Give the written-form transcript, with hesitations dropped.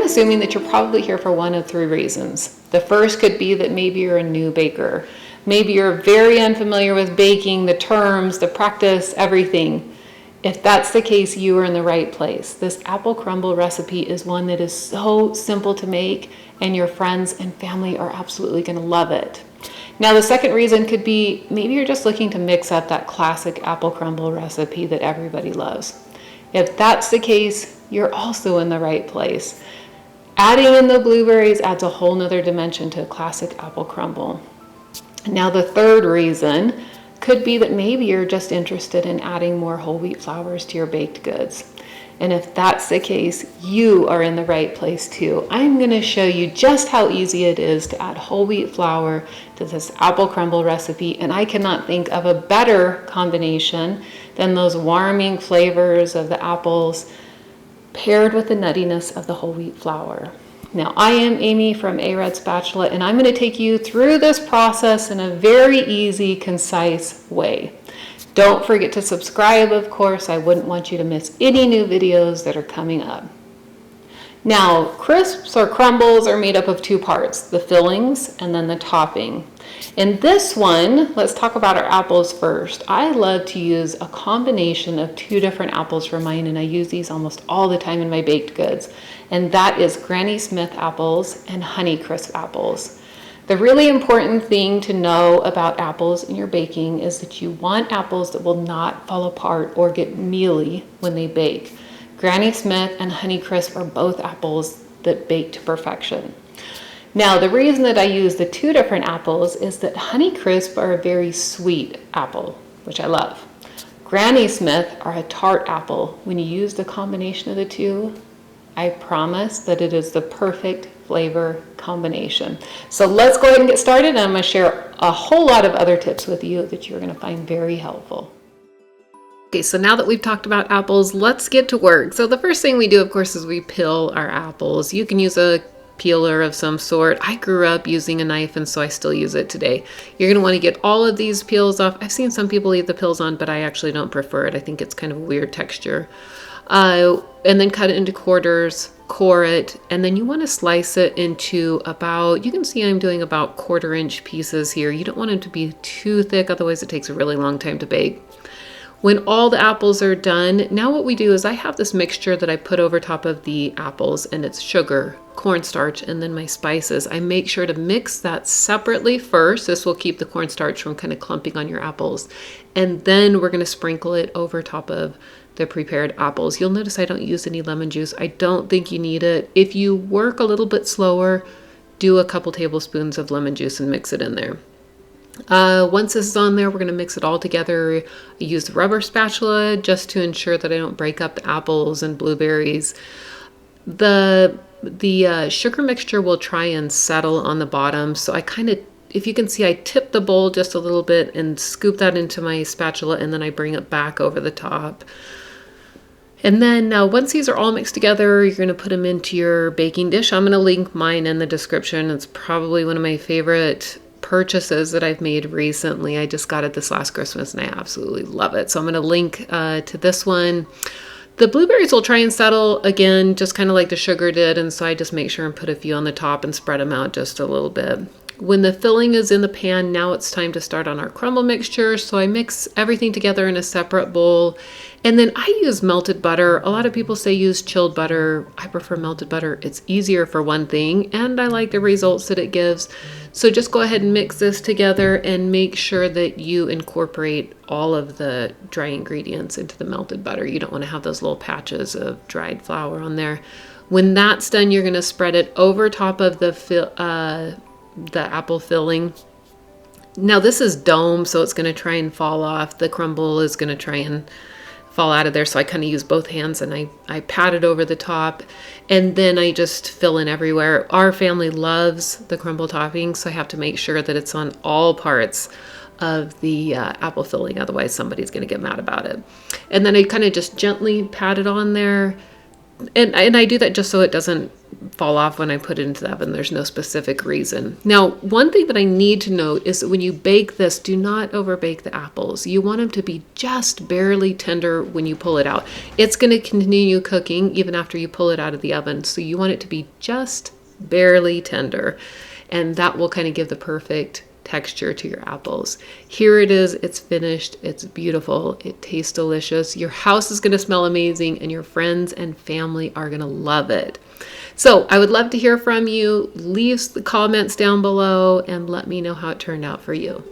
assuming that you're probably here for one of three reasons. The first could be that maybe you're a new baker. Maybe you're very unfamiliar with baking, the terms, the practice, everything. If that's the case, you are in the right place. This apple crumble recipe is one that is so simple to make, and your friends and family are absolutely going to love it. Now, the second reason could be maybe you're just looking to mix up that classic apple crumble recipe that everybody loves. If that's the case, you're also in the right place. Adding in the blueberries adds a whole nother dimension to a classic apple crumble. Now, the third reason could be that maybe you're just interested in adding more whole wheat flours to your baked goods. And if that's the case, you are in the right place too. I'm going to show you just how easy it is to add whole wheat flour to this apple crumble recipe, and I cannot think of a better combination than those warming flavors of the apples paired with the nuttiness of the whole wheat flour. Now, I am Amy from A Red Spatula, and I'm going to take you through this process in a very easy, concise way. Don't forget to subscribe, of course. I wouldn't want you to miss any new videos that are coming up. Now, crisps or crumbles are made up of two parts, the fillings and then the topping. In this one, let's talk about our apples first. I love to use a combination of two different apples for mine, and I use these almost all the time in my baked goods. And that is Granny Smith apples and Honeycrisp apples. The really important thing to know about apples in your baking is that you want apples that will not fall apart or get mealy when they bake. Granny Smith and Honeycrisp are both apples that bake to perfection. Now, the reason that I use the two different apples is that Honeycrisp are a very sweet apple, which I love. Granny Smith are a tart apple. When you use the combination of the two, I promise that it is the perfect flavor combination. So let's go ahead and get started, and I'm going to share a whole lot of other tips with you that you're going to find very helpful. Okay, so now that we've talked about apples, let's get to work. So the first thing we do, of course, is we peel our apples. You can use a peeler of some sort. I grew up using a knife, and so I still use it today. You're going to want to get all of these peels off. I've seen some people leave the peels on, but I actually don't prefer it. I think it's kind of a weird texture. And then cut it into quarters, core it, and then you want to slice it into about, you can see I'm doing about 1/4 inch pieces here. You don't want them to be too thick, otherwise it takes a really long time to bake. When all the apples are done, now what we do is I have this mixture that I put over top of the apples, and it's sugar, cornstarch, and then my spices. I make sure to mix that separately first. This will keep the cornstarch from kind of clumping on your apples. And then we're going to sprinkle it over top of the prepared apples. You'll notice I don't use any lemon juice. I don't think you need it. If you work a little bit slower, do a couple tablespoons of lemon juice and mix it in there. Once this is on there, we're going to mix it all together. I use the rubber spatula just to ensure that I don't break up the apples and blueberries. The sugar mixture will try and settle on the bottom, so I kind of, if you can see, I tip the bowl just a little bit and scoop that into my spatula, and then I bring it back over the top. And then once these are all mixed together, you're going to put them into your baking dish. I'm going to link mine in the description. It's probably one of my favorite purchases that I've made recently. I just got it this last Christmas and I absolutely love it. So I'm going to link to this one. The blueberries will try and settle again, just kind of like the sugar did. And so I just make sure and put a few on the top and spread them out just a little bit. When the filling is in the pan, now it's time to start on our crumble mixture. So I mix everything together in a separate bowl. And then I use melted butter. A lot of people say use chilled butter. I prefer melted butter. It's easier for one thing, and I like the results that it gives. So just go ahead and mix this together and make sure that you incorporate all of the dry ingredients into the melted butter. You don't want to have those little patches of dried flour on there. When that's done, you're going to spread it over top of the apple filling. Now this is dome, so it's going to try and fall off. The crumble is going to try and fall out of there, so I kind of use both hands and I pat it over the top, and then I just fill in everywhere. Our family loves the crumble topping, so I have to make sure that it's on all parts of the apple filling, otherwise somebody's going to get mad about it. And then I kind of just gently pat it on there, and I do that just so it doesn't fall off when I put it into the oven. There's no specific reason. Now, one thing that I need to note is that when you bake this, do not overbake the apples. You want them to be just barely tender when you pull it out. It's going to continue cooking even after you pull it out of the oven. So you want it to be just barely tender. And that will kind of give the perfect texture to your apples. Here it is. It's finished. It's beautiful. It tastes delicious. Your house is going to smell amazing, and your friends and family are going to love it. So I would love to hear from you. Leave the comments down below and let me know how it turned out for you.